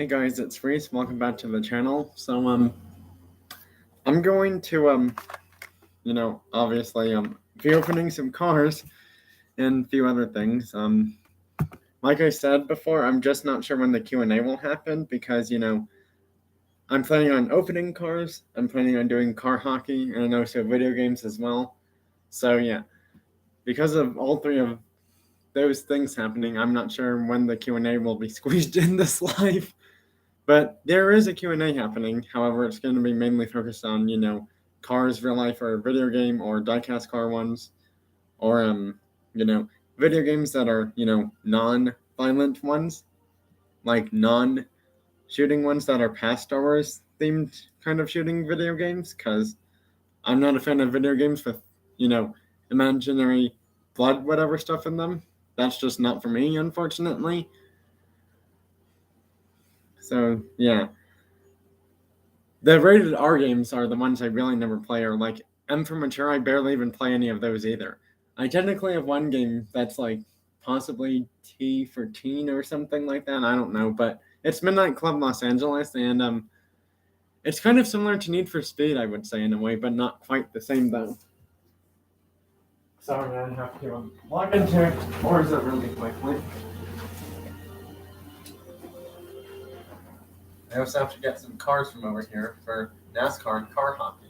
Hey guys, it's Reese. Welcome back to the channel. So I'm going to obviously be opening some cars and a few other things. Like I said before, I'm just not sure when the Q&A will happen because I'm planning on opening cars. I'm planning on doing car hockey and also video games as well. So yeah, because of all three of those things happening, I'm not sure when the Q&A will be squeezed in this live. But there is a Q&A happening. However, it's going to be mainly focused on, cars, real life or video game or diecast car ones or, video games that are, non-violent ones, like non-shooting ones that are past Star Wars themed kind of shooting video games, because I'm not a fan of video games with, imaginary blood, whatever stuff in them. That's just not for me, unfortunately. So, yeah. The rated R games are the ones I really never play, or like M for Mature, I barely even play any of those either. I technically have one game that's like possibly T for teen or something like that. I don't know, but it's Midnight Club Los Angeles, and it's kind of similar to Need for Speed, I would say, in a way, but not quite the same though. Sorry, I have to log into it, or is it really quickly? I also have to get some cars from over here for NASCAR and car hockey.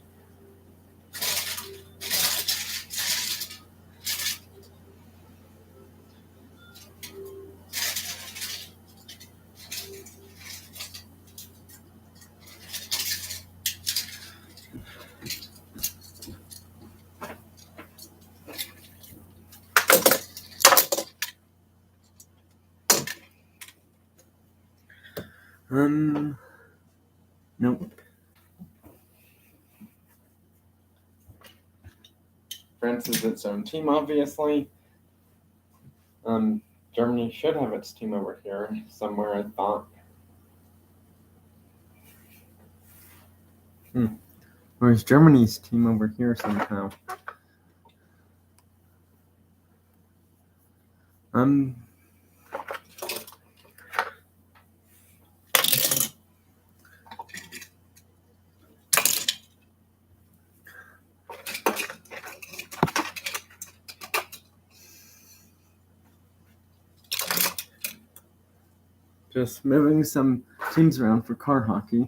Nope. France is its own team, obviously. Germany should have its team over here somewhere, I thought. Where's Germany's team over here somehow? Just moving some teams around for car hockey.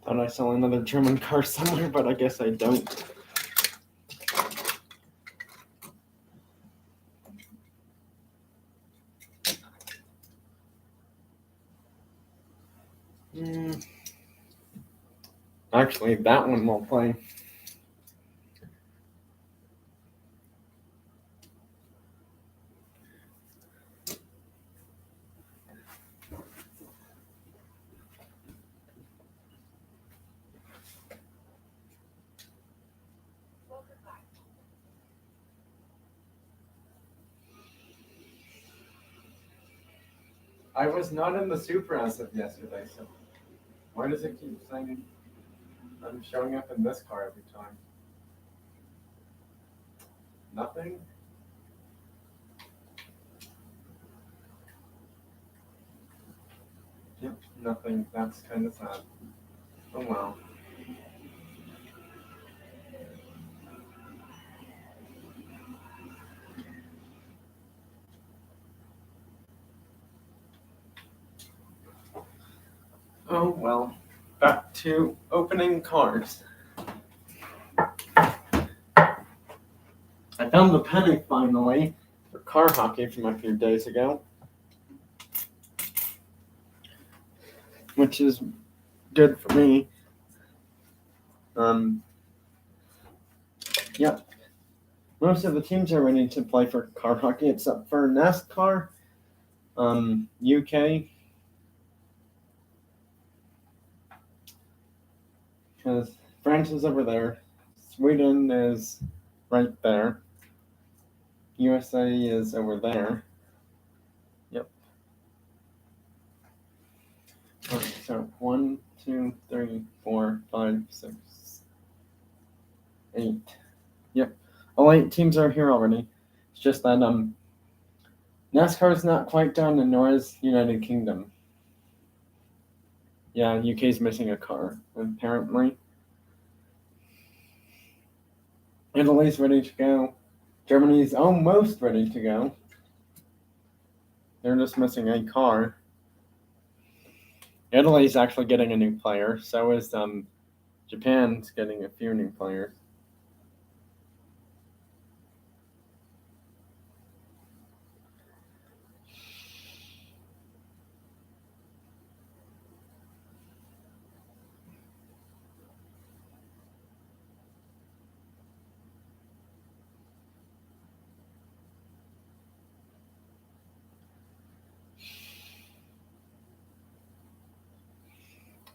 Thought I saw another German car somewhere, but I guess I don't. Actually, that one will play. I was not in the Super as of yesterday, so why does it keep saying I'm showing up in this car every time? Nothing? Yep, nothing. That's kind of sad. Oh well. Oh well. Back to opening cards. I found the penny finally for car hockey from a few days ago. which is good for me. Yep. Most of the teams are ready to play for car hockey except for NASCAR, UK, because France is over there, Sweden is right there, USA is over there. Yep. Alright, so 1, 2, 3, 4, 5, 6, 8. Yep. All 8 teams are here already. It's just that NASCAR is not quite done, and nor is United Kingdom. Yeah, UK's missing a car, apparently. Italy's ready to go. Germany's almost ready to go. They're just missing a car. Italy's actually getting a new player. So is Japan's getting a few new players.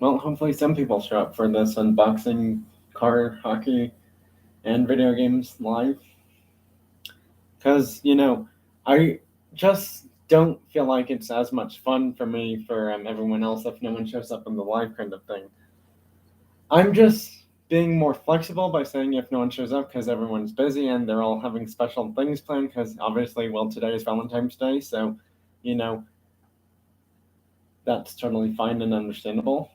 Well, hopefully some people show up for this unboxing car hockey and video games live. Because, I just don't feel like it's as much fun for me for everyone else if no one shows up in the live kind of thing. I'm just being more flexible by saying if no one shows up because everyone's busy and they're all having special things planned because obviously, today is Valentine's Day, so, that's totally fine and understandable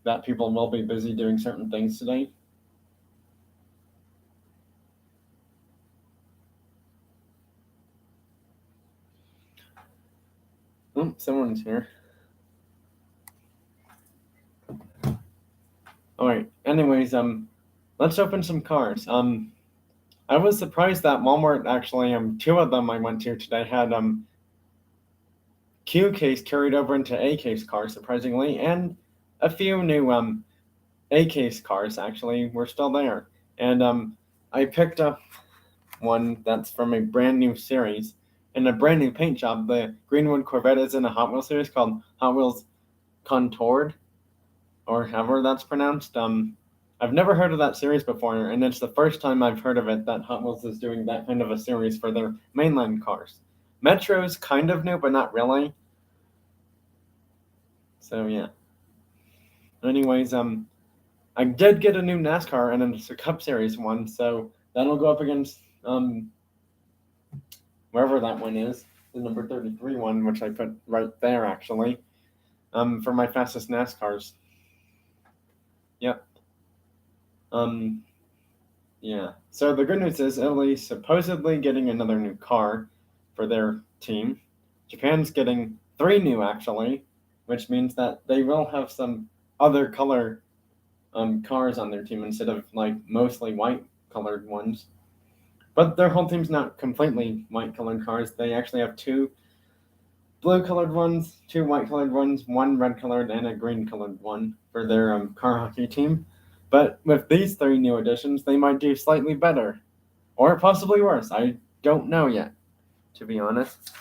that people will be busy doing certain things today. Oh, someone's here. Alright, anyways, let's open some cars. I was surprised that Walmart actually, 2 of them I went to today had, Q case carried over into A case cars, surprisingly, and a few new, A case cars actually were still there. And, I picked up one that's from a brand new series in a brand new paint job. The Greenwood Corvette is in a Hot Wheels series called Hot Wheels Contoured, or however that's pronounced. I've never heard of that series before, and it's the first time I've heard of it that Hot Wheels is doing that kind of a series for their mainline cars. Metro's kind of new, but not really. So yeah. Anyways, I did get a new NASCAR, and it's a Cup Series one, so that'll go up against wherever that one is, the number 33 one, which I put right there actually, for my fastest NASCARs. Yep. Yeah. So the good news is Italy's supposedly getting another new car for their team. Japan's getting 3 new actually, which means that they will have some other color cars on their team instead of like mostly white colored ones. But their whole team's not completely white colored cars. They actually have 2 blue colored ones, 2 white colored ones, 1 red colored, and a green colored one for their car hockey team. But with these 3 new additions, they might do slightly better, or possibly worse. I don't know yet, to be honest.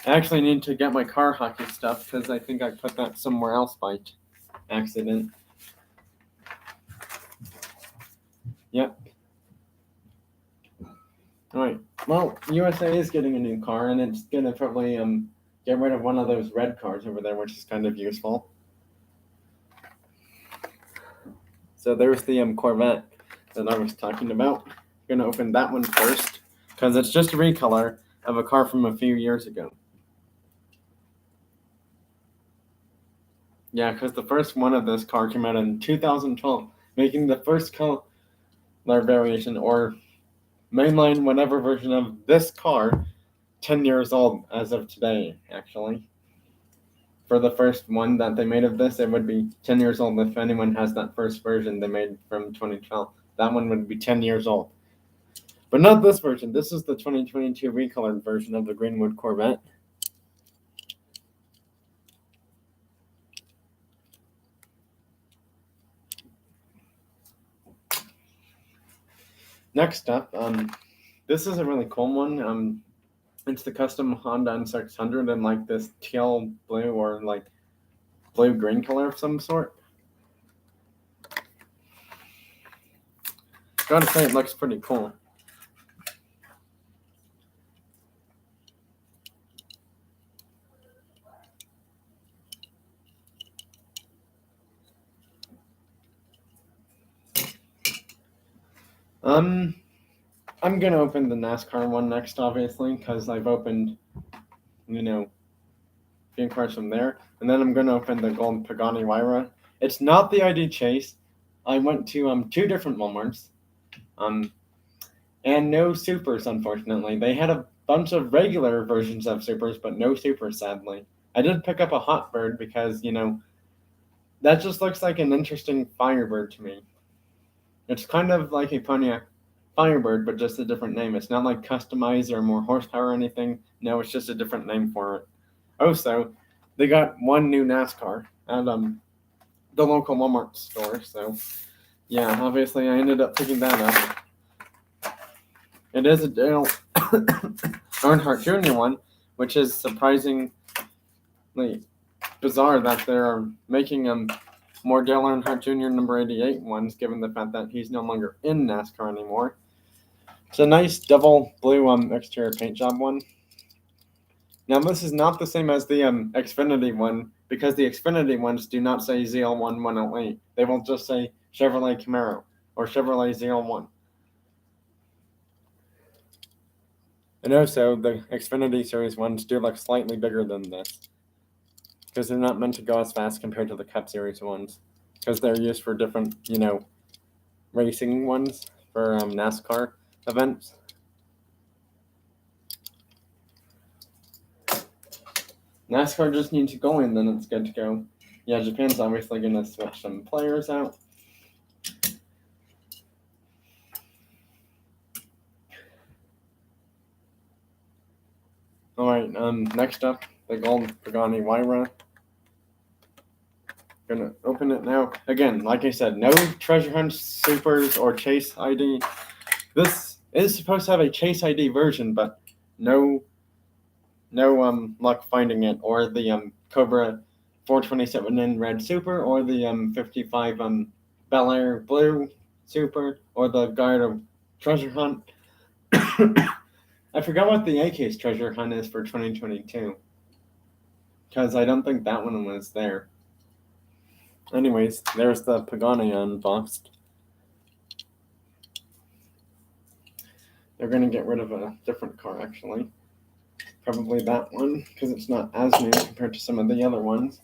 I actually need to get my car hockey stuff because I think I put that somewhere else by accident. Yep. Alright. Well, USA is getting a new car, and it's gonna probably get rid of one of those red cars over there, which is kind of useful. So there's the Corvette that I was talking about. I'm gonna open that one first because it's just a recolor of a car from a few years ago. Yeah, because the first one of this car came out in 2012, making the first color variation or mainline whatever version of this car 10 years old as of today, actually. For the first one that they made of this, it would be 10 years old if anyone has that first version they made from 2012. That one would be 10 years old. But not this version. This is the 2022 recolored version of the Greenwood Corvette. Next up, this is a really cool one. It's the custom Honda N600 in like this teal blue or like blue green color of some sort. Gotta say, it looks pretty cool. I'm gonna open the NASCAR one next, obviously, because I've opened, a few cars from there, and then I'm gonna open the gold Pagani Huayra. It's not the ID Chase. I went to two different WalMarts, and no supers, unfortunately. They had a bunch of regular versions of supers, but no supers, sadly. I did pick up a Hotbird because that just looks like an interesting Firebird to me. It's kind of like a Pontiac Firebird, but just a different name. It's not like customized or more horsepower or anything. No, it's just a different name for it. Also, they got one new NASCAR at the local Walmart store. So yeah, obviously I ended up picking that up. It is a Dale Earnhardt Jr. one, which is surprisingly bizarre that they're making more Dale Earnhardt Jr. number 88 ones, given the fact that he's no longer in NASCAR anymore. It's a nice double blue exterior paint job one. Now this is not the same as the Xfinity one, because the Xfinity ones do not say ZL1 108. They will just say Chevrolet Camaro or Chevrolet ZL1. And also, the Xfinity Series ones do look slightly bigger than this, because they're not meant to go as fast compared to the Cup Series ones, because they're used for different, racing ones for NASCAR events. NASCAR just needs to go in, then it's good to go. Yeah, Japan's obviously going to switch some players out. Alright, next up, the gold Pagani Huayra. Gonna open it now. Again, like I said, no treasure hunt supers or chase ID. This is supposed to have a chase ID version, but no luck finding it, or the Cobra 427 in red super, or the 55 Bel Air blue super, or the Gallardo treasure hunt. I forgot what the AK's treasure hunt is for 2022, because I don't think that one was there. Anyways, there's the Pagani unboxed. They're going to get rid of a different car, actually. Probably that one, because it's not as new compared to some of the other ones.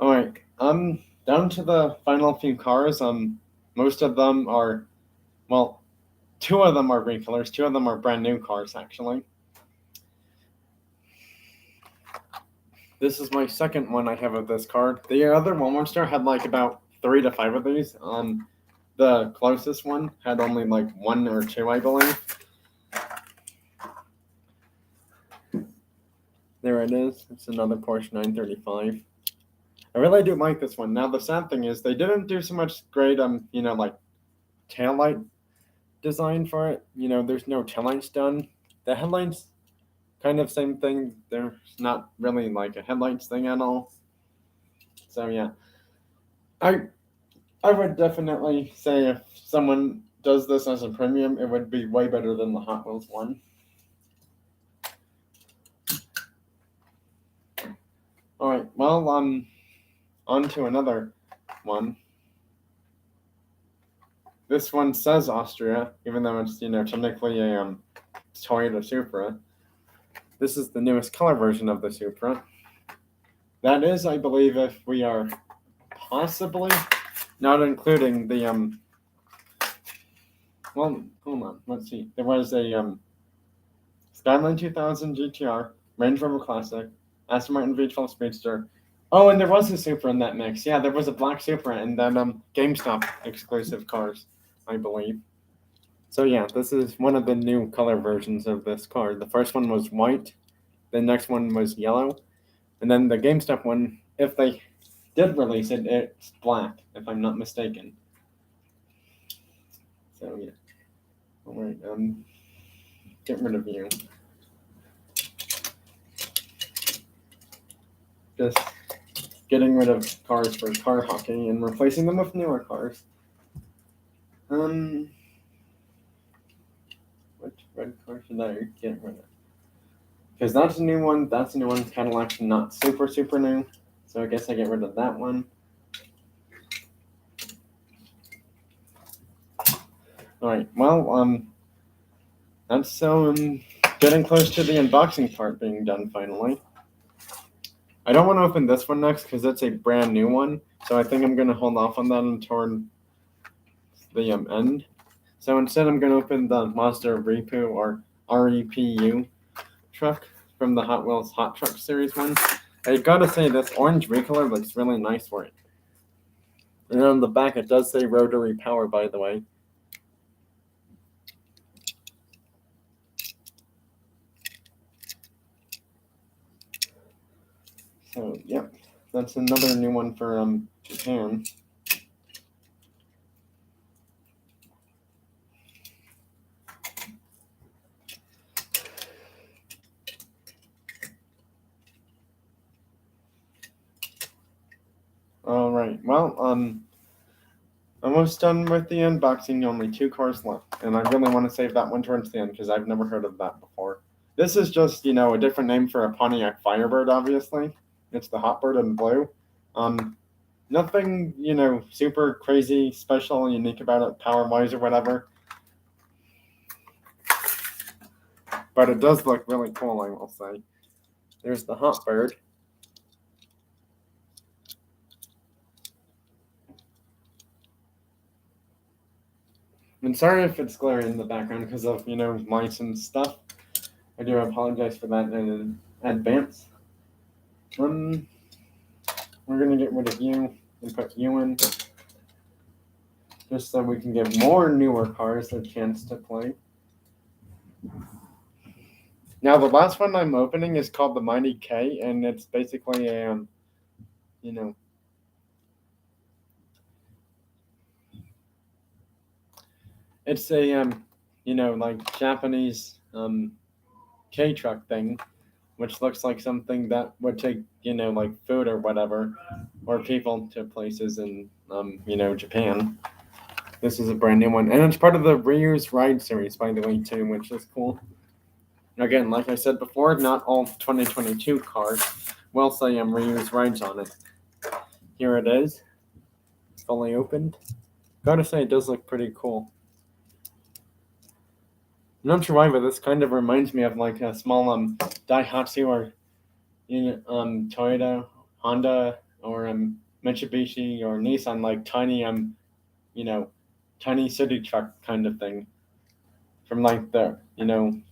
Alright, down to the final few cars. Most of them are, well, 2 of them are recolors, 2 of them are brand new cars, actually. This is my second one I have of this card. The other Walmart store had like about 3 to 5 of these. The closest one had only like 1 or 2, I believe. There it is. It's another Porsche 935. I really do like this one. Now the sad thing is they didn't do so much great like taillight design for it. There's no taillights done. The headlights, kind of same thing. There's not really like a headlights thing at all. So yeah, I would definitely say if someone does this as a premium, it would be way better than the Hot Wheels one. All right, well, on to another one. This one says Austria, even though it's technically a Toyota Supra. This is the newest color version of the Supra. That is, I believe, if we are possibly not including the well, hold on, let's see. There was a Skyline 2000 GTR, Range Rover Classic, Aston Martin V12 Speedster. Oh, and there was a Supra in that mix. Yeah, there was a black Supra in that GameStop exclusive cars, I believe. So yeah, this is one of the new color versions of this car. The first one was white, the next one was yellow, and then the GameStop one, if they did release it, it's black, if I'm not mistaken. So yeah. Alright, get rid of you. Just getting rid of cars for car hockey and replacing them with newer cars. Which red car should I get rid of? Because that's a new one. That's a new one. Cadillac's not super new. So I guess I get rid of that one. Alright, well, that's so getting close to the unboxing part being done finally. I don't want to open this one next because it's a brand new one. So I think I'm going to hold off on that until the end. So instead I'm going to open the Mazda Repu or REPU truck from the Hot Wheels Hot Truck Series one. I gotta say this orange recolor looks really nice for it. And on the back it does say rotary power, by the way. So yep, that's another new one for Japan. All right, well, almost done with the unboxing. Only 2 cars left, and I really want to save that one towards the end because I've never heard of that before. This is just, a different name for a Pontiac Firebird. Obviously, it's the Hotbird in blue. Nothing, super crazy, special, unique about it, power-wise or whatever. But it does look really cool, I will say. There's the Hotbird. And sorry if it's glary in the background because of, lights and stuff. I do apologize for that in advance. We're going to get rid of you and put you in. Just so we can give more newer cars a chance to play. Now, the last one I'm opening is called the Mighty K, and it's basically a, it's a, like Japanese K truck thing, which looks like something that would take, like food or whatever, or people to places in, Japan. This is a brand new one, and it's part of the Reuse Ride series, by the way, too, which is cool. Again, like I said before, not all 2022 cars will say Reuse Rides on it. Here it is, fully opened. Gotta say, it does look pretty cool. I'm not sure why, but this kind of reminds me of like a small Daihatsu or Toyota, Honda, or Mitsubishi or Nissan, like tiny tiny city truck kind of thing from like the 70s,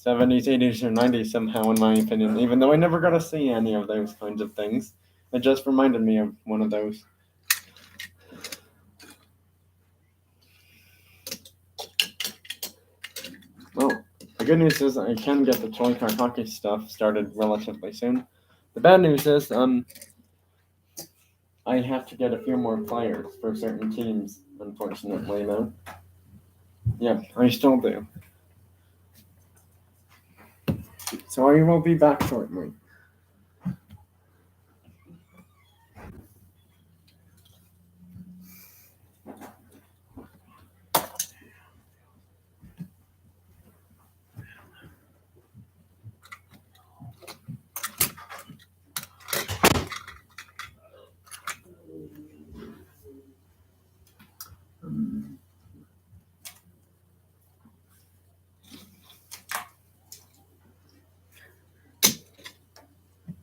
80s, or 90s somehow, in my opinion. Even though I never got to see any of those kinds of things, it just reminded me of one of those. Well, the good news is I can get the toy car hockey stuff started relatively soon. The bad news is I have to get a few more players for certain teams, unfortunately, though. Yeah, I still do. So I will be back shortly.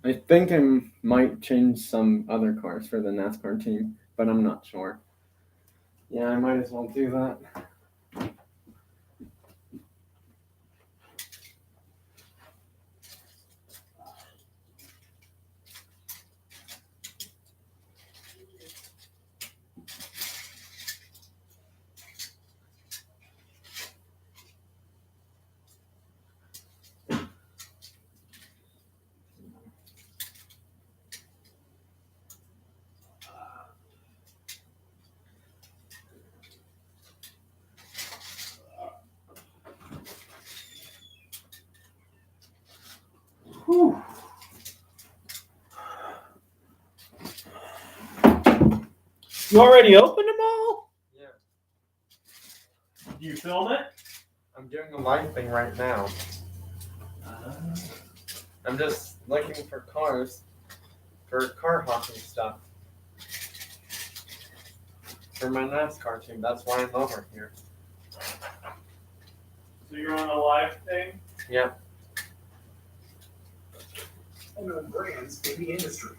I think I might change some other cars for the NASCAR team, but I'm not sure. Yeah, I might as well do that. You already opened them all? Yeah. Do you film it? I'm doing a live thing right now. I'm just looking for cars, for car hockey stuff. For my NASCAR team, that's why I'm over here. So you're on a live thing? Yep. Unknown brands in the industry.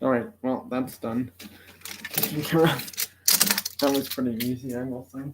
Alright, well, that's done. That was pretty easy, I will say.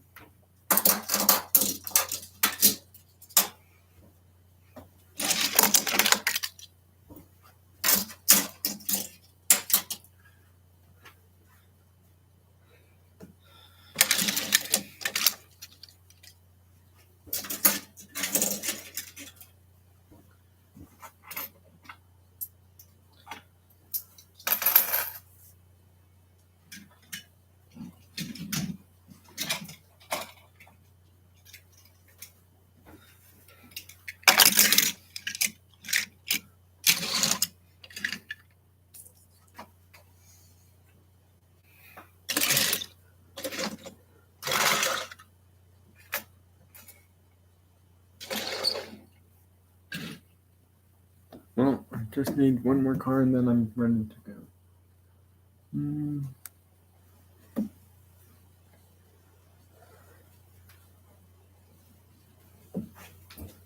Well, I just need one more car and then I'm ready to go.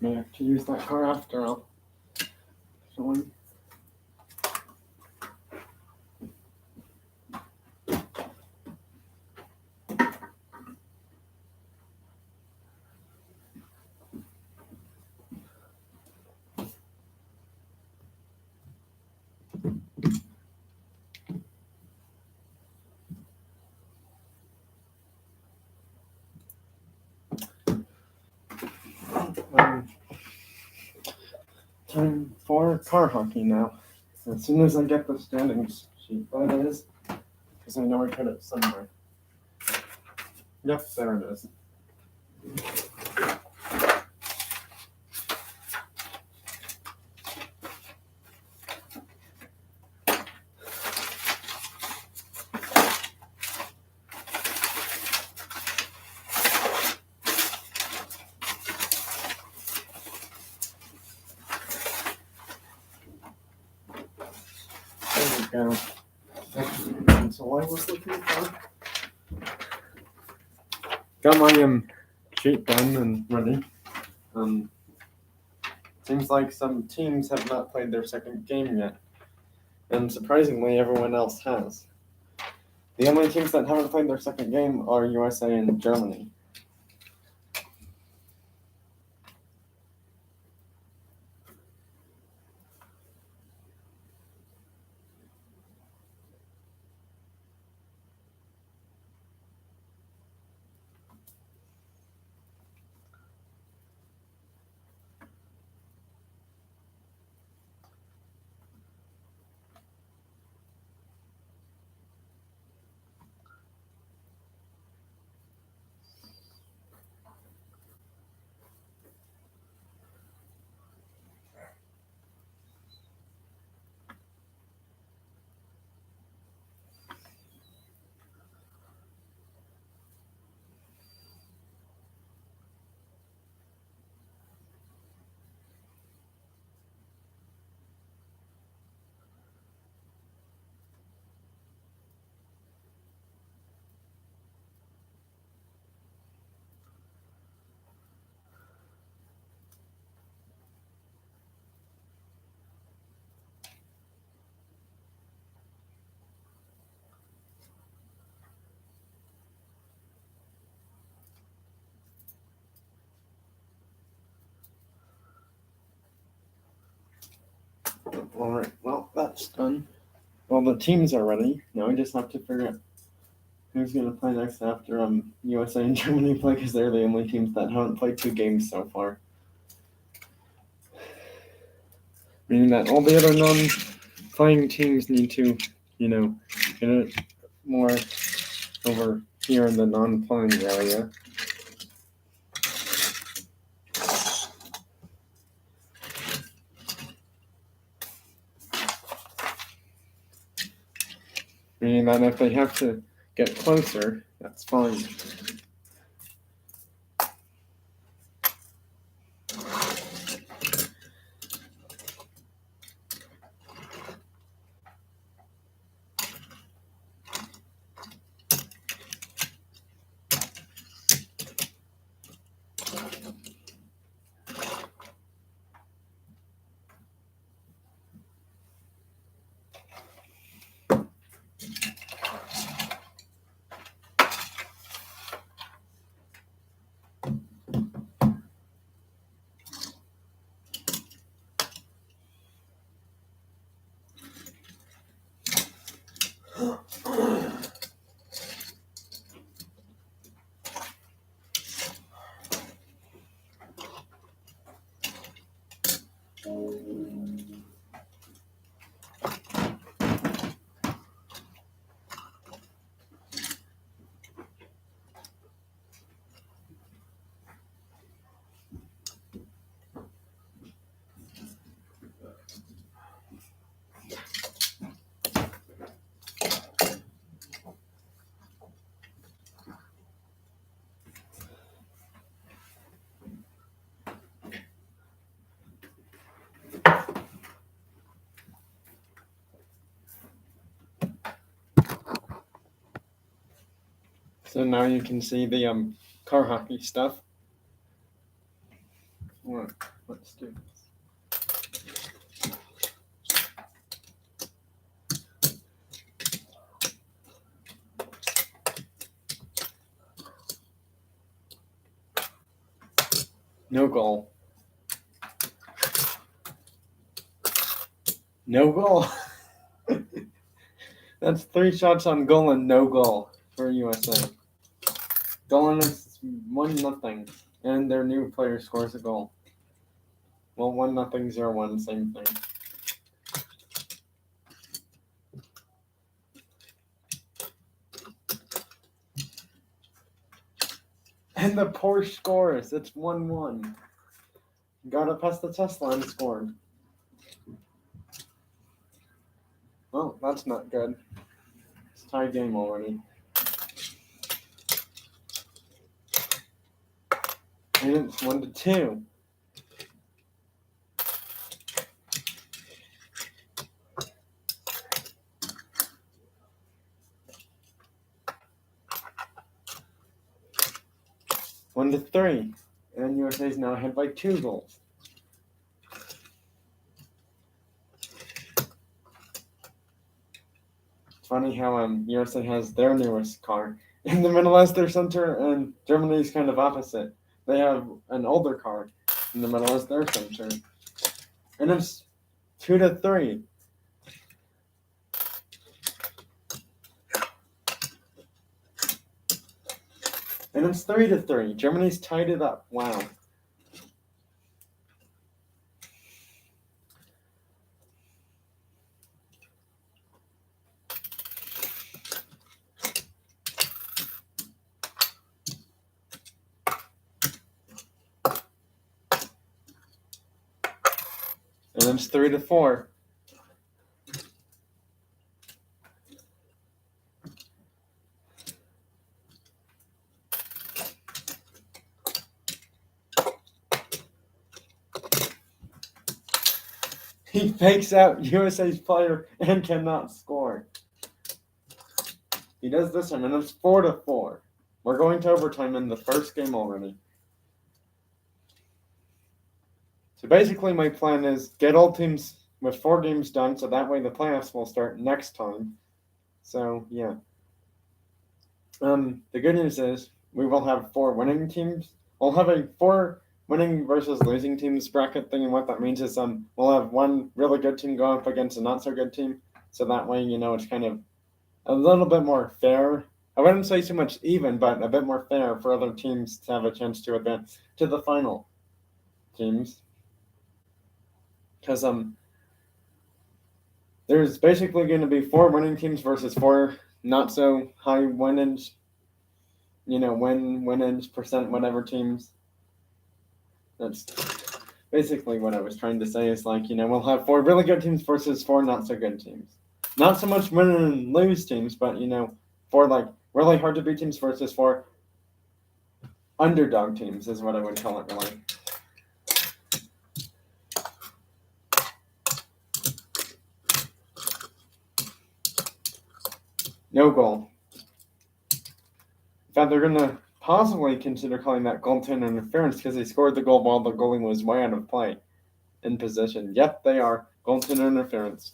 May have to use that car after all. Someone. Time for car hockey now. As soon as I get the standings sheet, that is, because I know I put it somewhere. Yep, there it is. There we go. That's all I was looking for. Got my sheet done and ready. Seems like some teams have not played their second game yet, and surprisingly, everyone else has. The only teams that haven't played their second game are USA and Germany. Alright, well, that's done. Well, the teams are ready. Now we just have to figure out who's going to play next after USA and Germany play, because they're the only teams that haven't played 2 games so far. Meaning that all the other non-playing teams need to, get it more over here in the non-playing area. Meaning that if they have to get closer, that's fine. So now you can see the car hockey stuff. Let's do this. No goal. No goal. That's 3 shots on goal and no goal for USA. Goal and it's 1-0, and their new player scores a goal. Well, 1-0, 0-1, same thing. And the Porsche scores. It's 1-1. Gotta pass the Tesla and scored. Well, that's not good. It's a tie game already. And it's 1-2. One to 3. And USA is now ahead by 2 goals. It's funny how USA has their newest car in the middle as their center, and Germany's kind of opposite. They have an older car in the middle as their center. And it's 2 to 3. And it's 3 to 3. Germany's tied it up. Wow. And it's 3 to 4. He fakes out USA's player and cannot score. He does this time, and it's 4 to 4. We're going to overtime in the first game already. So basically my plan is get all teams with 4 games done, so that way the playoffs will start next time. So, yeah. The good news is we will have 4 winning teams. We'll have a 4 winning versus losing teams bracket thing, and what that means is we'll have one really good team go up against a not so good team, so that way it's kind of a little bit more fair. I wouldn't say so much even, but a bit more fair for other teams to have a chance to advance to the final teams. Because there's basically going to be 4 winning teams versus 4 not so high winnage, winnage percent whatever teams. That's basically what I was trying to say. Is we'll have 4 really good teams versus 4 not so good teams. Not so much win and lose teams, but 4 really hard to beat teams versus 4 underdog teams is what I would call it, really. No goal. In fact, they're gonna possibly consider calling that goaltender interference because they scored the goal while the goalie was way out of play in position. Yep, they are goaltender interference.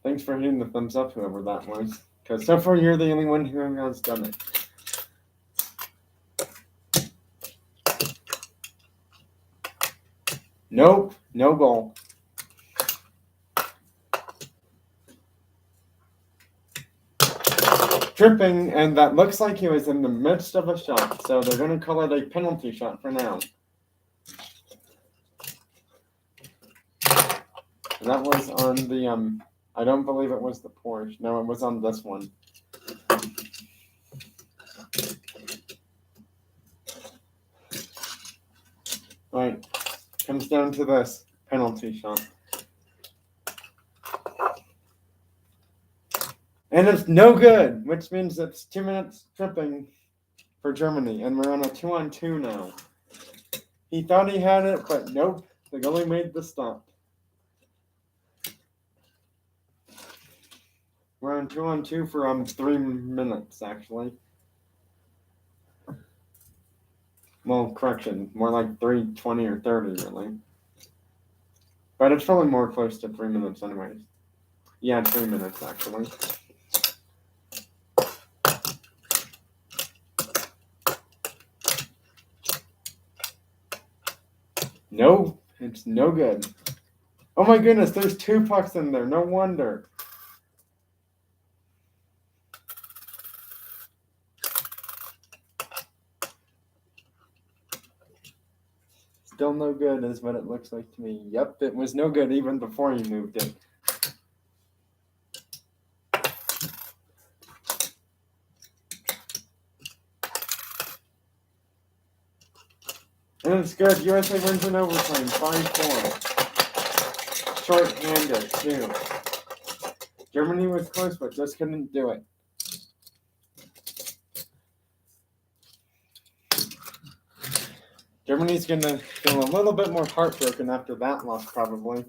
Thanks for hitting the thumbs up, whoever that was. Because so far you're the only one who has done it. Nope, no goal. Tripping, and that looks like he was in the midst of a shot, so they're going to call it a penalty shot for now. That was on the, I don't believe it was the Porsche. No, it was on this one. Right, comes down to this penalty shot. And it's no good, which means it's 2 minutes tripping for Germany, and we're on a 2-on-2 now. He thought he had it, but nope, the goalie made the stop. We're on 2-on-2 for 3 minutes, actually. Well, correction, more like 3:20 or 30, really. But it's probably more close to 3 minutes anyways. Yeah, 3 minutes, actually. No, it's no good. Oh my goodness, there's 2 pucks in there. No wonder. Still no good is what it looks like to me. Yep, it was no good even before he moved it. And it's good. USA wins in overtime, 5-4. Short-handed, too. Germany was close, but just couldn't do it. Germany's going to feel a little bit more heartbroken after that loss, probably.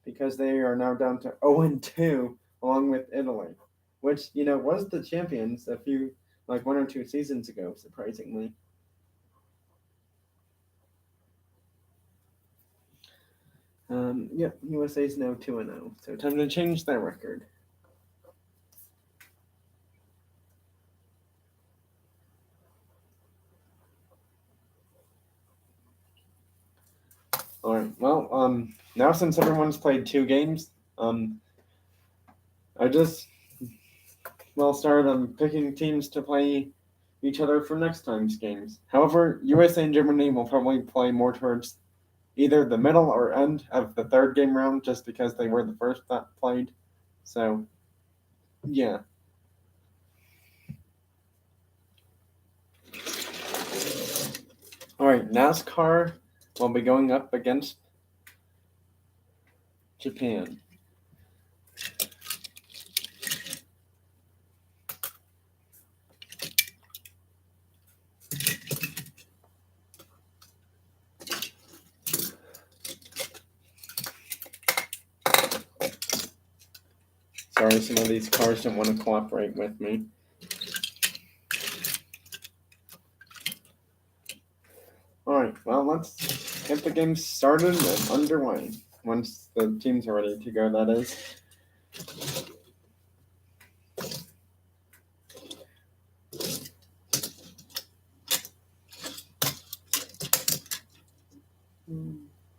Because they are now down to 0-2, along with Italy. Which, was the champions a few, 1 or 2 seasons ago, surprisingly. Yep, USA is now 2-0, so time to change their record. All right. Well, now since everyone's played 2 games, I just will start picking teams to play each other for next time's games. However, USA and Germany will probably play more towards either the middle or end of the 3rd game round, just because they were the first that played. So, yeah. All right, NASCAR will be going up against Japan. Sorry, some of these cars don't want to cooperate with me. Alright, well, let's get the game started and underway. Once the teams are ready to go, that is.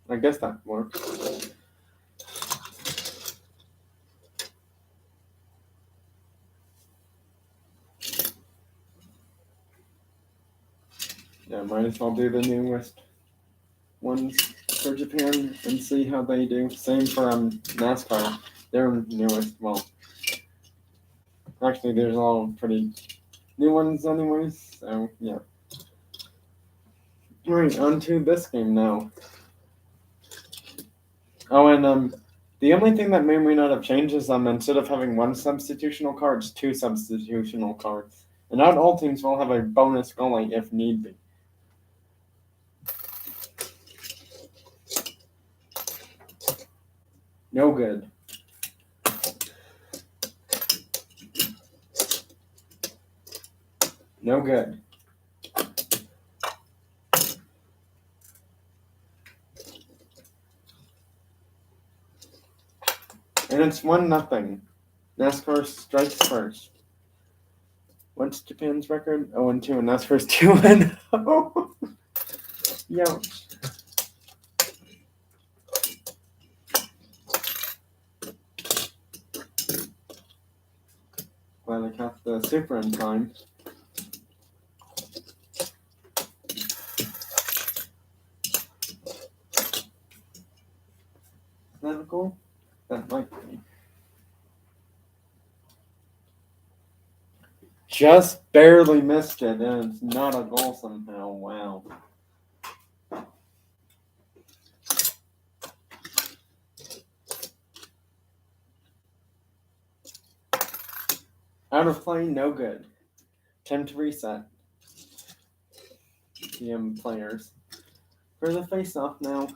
I guess that works. Yeah, might as well do the newest ones for Japan and see how they do. Same for NASCAR. Their newest, well, actually, there's all pretty new ones anyways. So yeah. Alright, on to this game now. Oh, and the only thing that may not have changed is instead of having one substitutional card, it's two substitutional cards. And not all teams will have a bonus goalie if need be. No good. No good. And it's 1-0. NASCAR strikes first. What's Japan's record? 0-2, and NASCAR's 2-0. Youch. Glad I caught the super in time. Is that cool? That might be. Just barely missed it, and it's not a goal somehow. Wow. Out of play, no good. Time to reset. GM players. For the face-off now.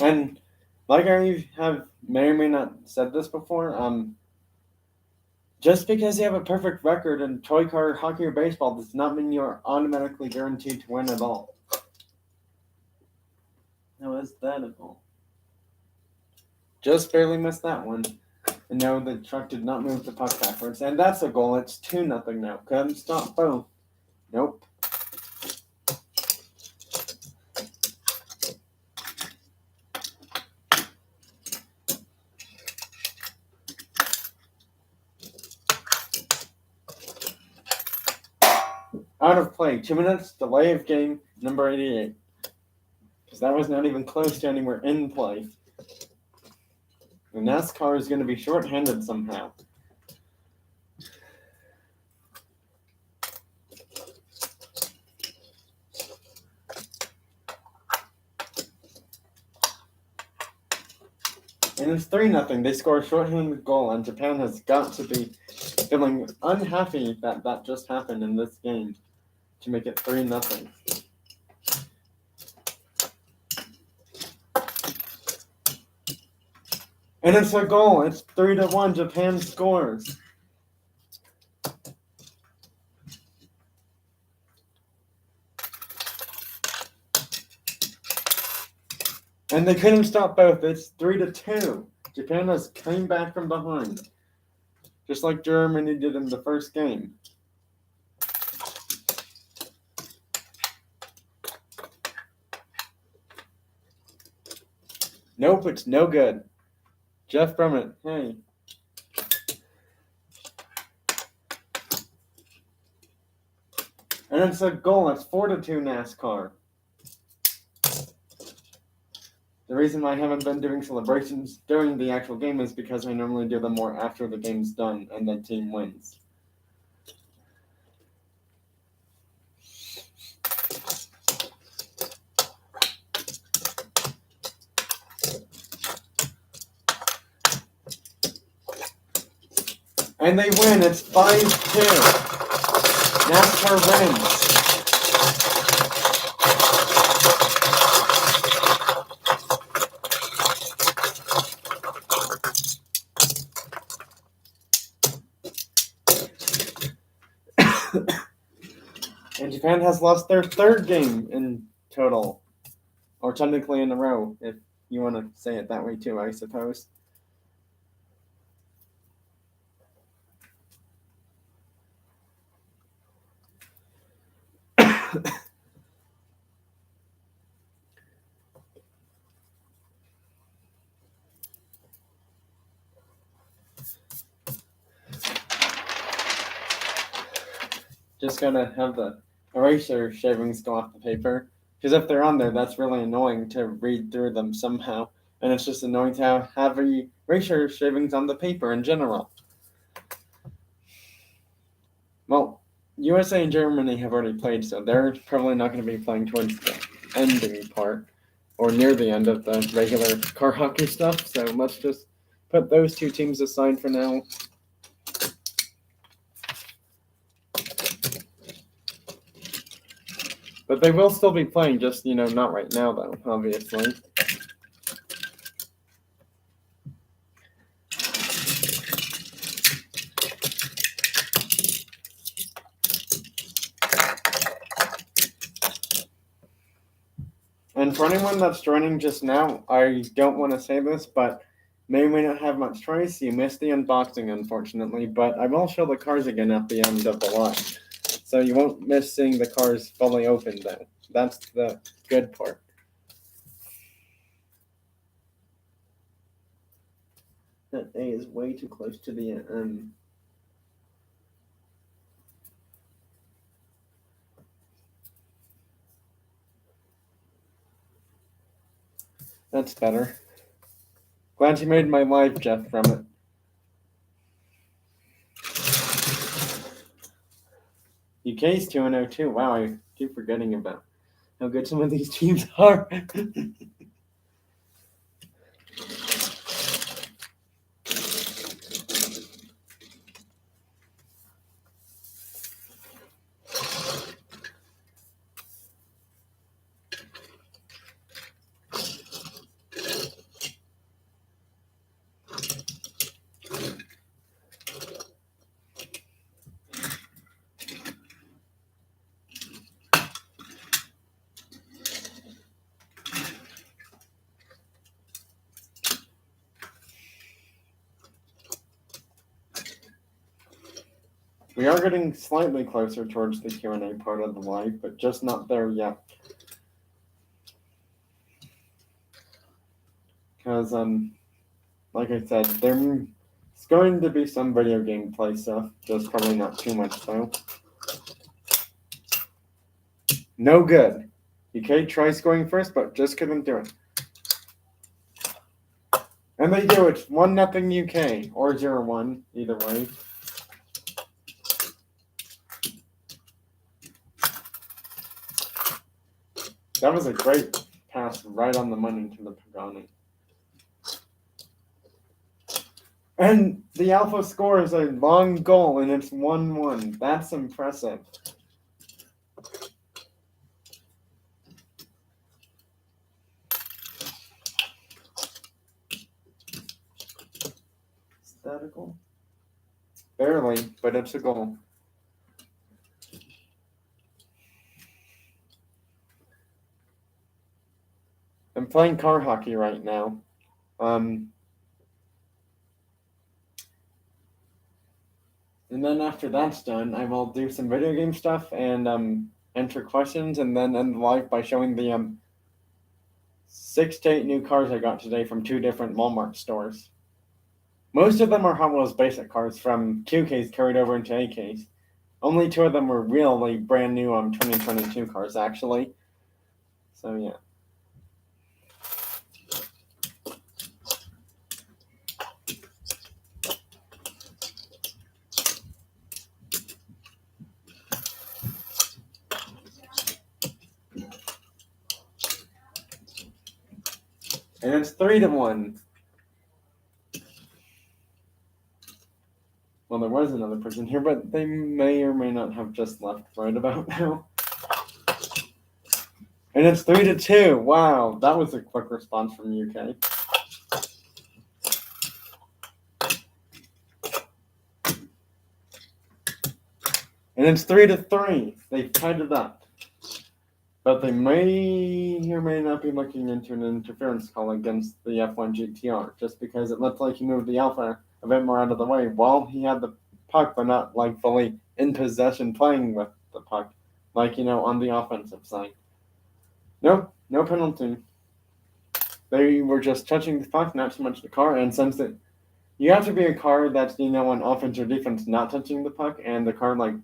And like I may or may not said this before, just because you have a perfect record in toy car, hockey, or baseball does not mean you're automatically guaranteed to win at all. How is that at all? Just barely missed that one. And no, the truck did not move the puck backwards. And that's a goal. It's 2-0 now. Couldn't stop both. Nope. Out of play. 2 minutes. Delay of game. Number 88. Because that was not even close to anywhere in play. The NASCAR is going to be shorthanded somehow. And it's 3-0. They score a shorthanded goal, and Japan has got to be feeling unhappy that that just happened in this game to make it 3-0. And it's a goal. It's 3-1. Japan scores. And they couldn't stop both. It's 3-2. Japan has came back from behind, just like Germany did in the first game. Nope, it's no good. Jeff Brummett, hey. And it's a goal. It's 4-2 NASCAR. The reason why I haven't been doing celebrations during the actual game is because I normally do them more after the game's done and the team wins. And they win. It's 5-2. NASCAR wins. And Japan has lost their third game in total. Or technically in a row, if you want to say it that way too, I suppose. Just gotta have the eraser shavings go off the paper. Because if they're on there, that's really annoying to read through them somehow. And it's just annoying to have eraser shavings on the paper in general. Well, USA and Germany have already played, so they're probably not going to be playing towards the ending part or near the end of the regular car hockey stuff. So let's just put those two teams aside for now. But they will still be playing, just, not right now, though, obviously. And for anyone that's joining just now, I don't want to say this, but may not have much choice. You missed the unboxing, unfortunately, but I will show the cars again at the end of the live. So you won't miss seeing the cars fully open, though. That's the good part. That A is way too close to the end. That's better. Glad you made my live, Jeff, from it. UK's 2-0 Wow, I keep forgetting about how good some of these teams are. We are getting slightly closer towards the Q&A part of the live, but just not there yet. Because, like I said, there's going to be some video game play stuff, just probably not too much, though. No good. UK tries going first, but just couldn't do it. And they do it. 1-0 UK, or 0-1, either way. That was a great pass right on the money to the Pagani. And the Alpha scores a long goal, and it's 1-1. That's impressive. Is that a goal? Barely, but it's a goal. I'm playing car hockey right now. And then after that's done, I will do some video game stuff and enter questions, and then end the live by showing the 6 to 8 new cars I got today from 2 different Walmart stores. Most of them are Hot Wheels basic cars from QKs carried over into AKs. Only 2 of them were really brand new 2022 cars, actually. So yeah. And it's 3-1. Well, there was another person here, but they may or may not have just left right about now. And it's 3-2. Wow, that was a quick response from UK. And it's 3-3. They've tied it up. But they may or may not be looking into an interference call against the F1 GTR, just because it looked like he moved the Alpha a bit more out of the way while he had the puck, but not like fully in possession playing with the puck like, on the offensive side. Nope, no penalty. They were just touching the puck, not so much the car, and since you have to be a car that's, on offense or defense not touching the puck, and the car, like,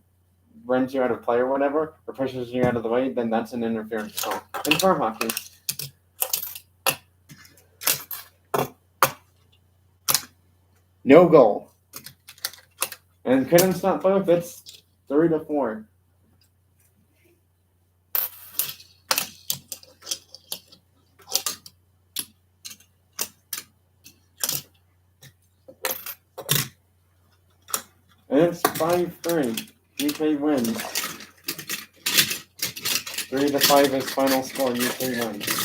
runs you out of play or whatever, or pushes you out of the way, then that's an interference call. In car hockey. No goal. And couldn't stop both. It's 3-4. And it's 5-3. UK wins. 3-5 is final score. UK wins.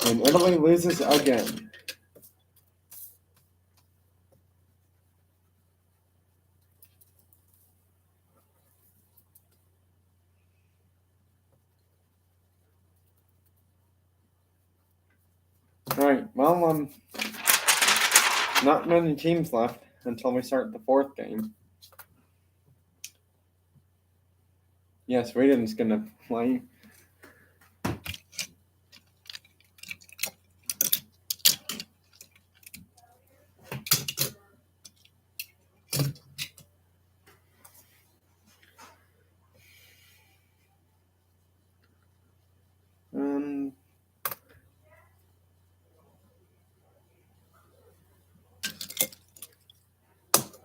And Italy loses again. Alright, well, not many teams left until we start the fourth game. Yeah, Sweden's gonna play.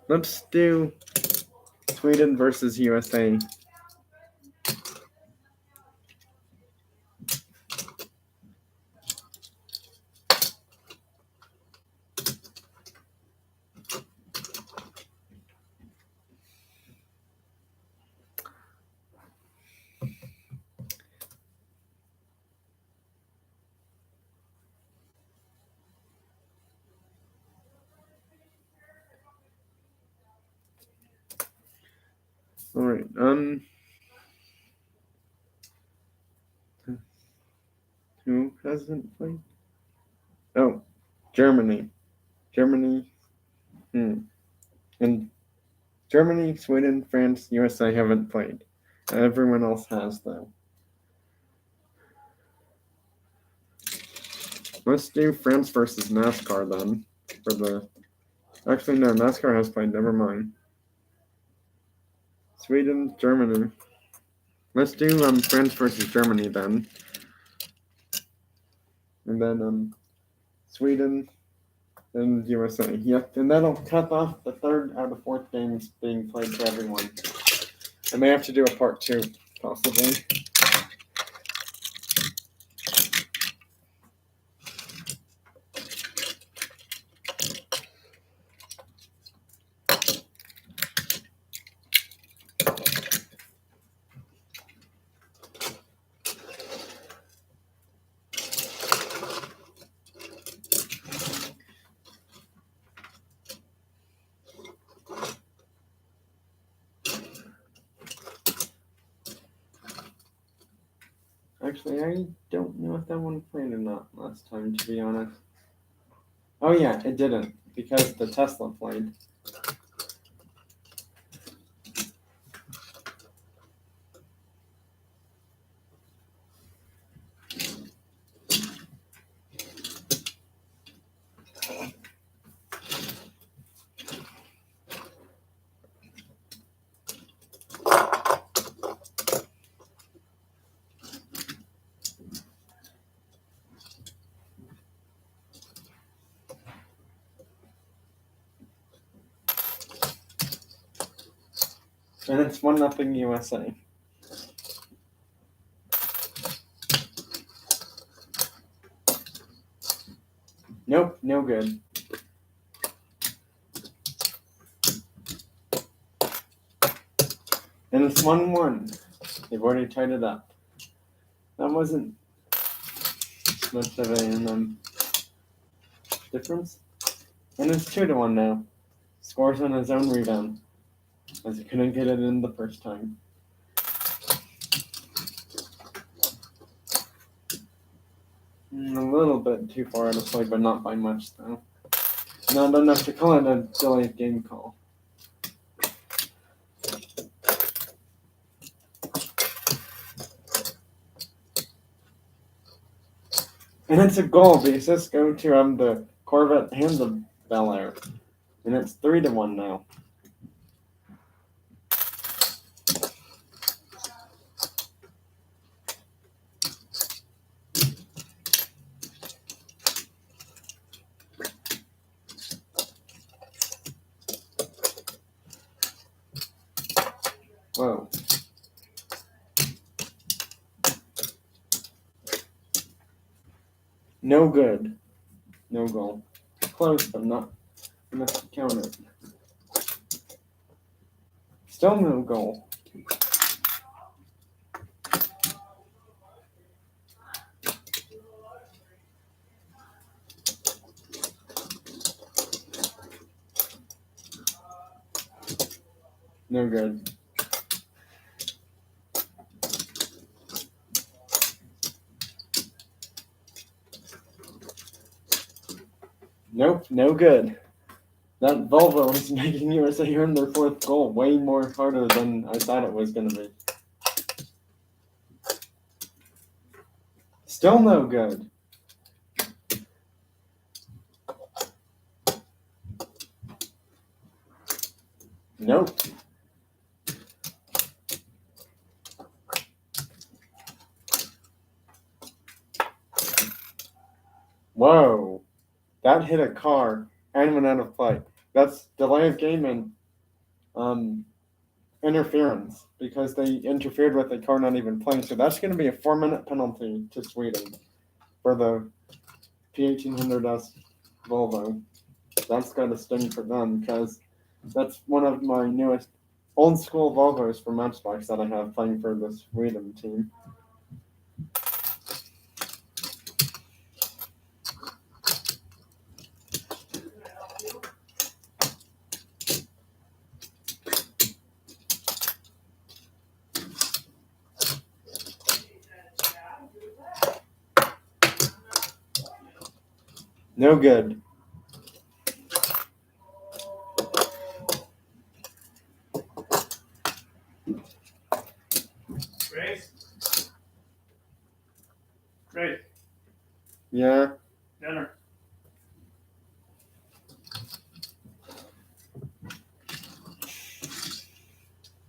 Let's do Sweden versus USA. Alright, who hasn't played? Oh, Germany. And Germany, Sweden, France, USA haven't played. Everyone else has, though. Let's do France versus NASCAR then. Actually, no, NASCAR has played. Never mind. Sweden, Germany. Let's do France versus Germany then. And then Sweden and USA. Yep, and that'll cut off the third out of fourth games being played for everyone. I may have to do a part 2, possibly. Actually, I don't know if that one played or not last time, to be honest. Oh yeah, it didn't, because the Tesla played. And it's 1-0 USA. Nope, no good. And it's 1-1. They've already tied it up. That wasn't much of a difference. And it's 2-1 now. Scores on his own rebound, as he couldn't get it in the first time. A little bit too far out of play, but not by much though. Not enough to call it a delayed game call. And it's a goal. The assists go to the Corvette and the Bel Air. And it's 3-1 now. Whoa. No good. No goal. Close, but not enough to count it. Still no goal. No good. Nope, no good. That Volvo is making USA earn their fourth goal way more harder than I thought it was going to be. Still no good. Nope. Whoa. That hit a car and went out of play. That's delay of game and interference because they interfered with the car not even playing. So that's going to be a 4-minute penalty to Sweden for the P1800S Volvo. That's got to sting for them because that's one of my newest old school Volvos for Matchbox that I have playing for the Sweden team. No good. Grace? Grace, Yeah. dinner.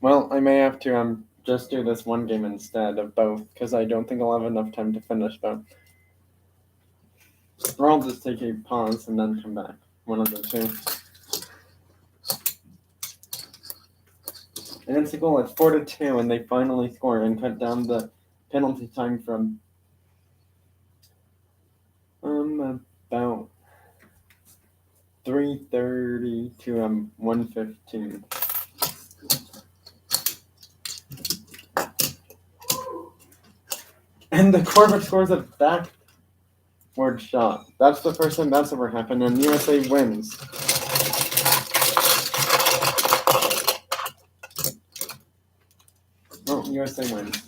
Well, I may have to just do this one game instead of both because I don't think I'll have enough time to finish both. Or I'll just take a pause and then come back. One of the two. And it's a goal. It's 4-2, and they finally score and cut down the penalty time from about 3:30 to 1:15. And the Corvette scores a backward shot. That's the first time that's ever happened, and USA wins. Well, USA wins.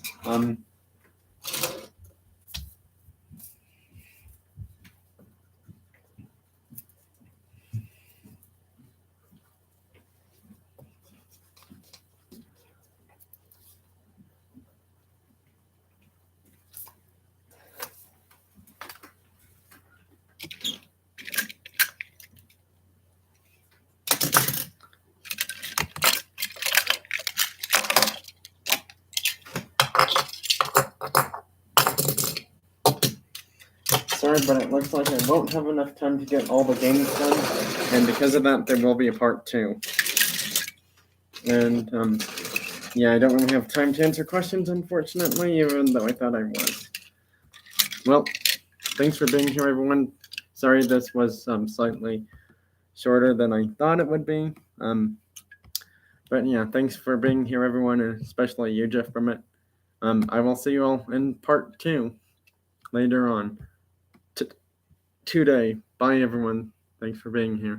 Sorry, but it looks like I won't have enough time to get all the games done, and because of that, there will be a part 2. And, yeah, I don't really have time to answer questions, unfortunately, even though I thought I was. Well, thanks for being here, everyone. Sorry this was slightly shorter than I thought it would be. But yeah, thanks for being here, everyone, and especially you, Jeff, from it. I will see you all in part 2 later on today. Bye, everyone. Thanks for being here.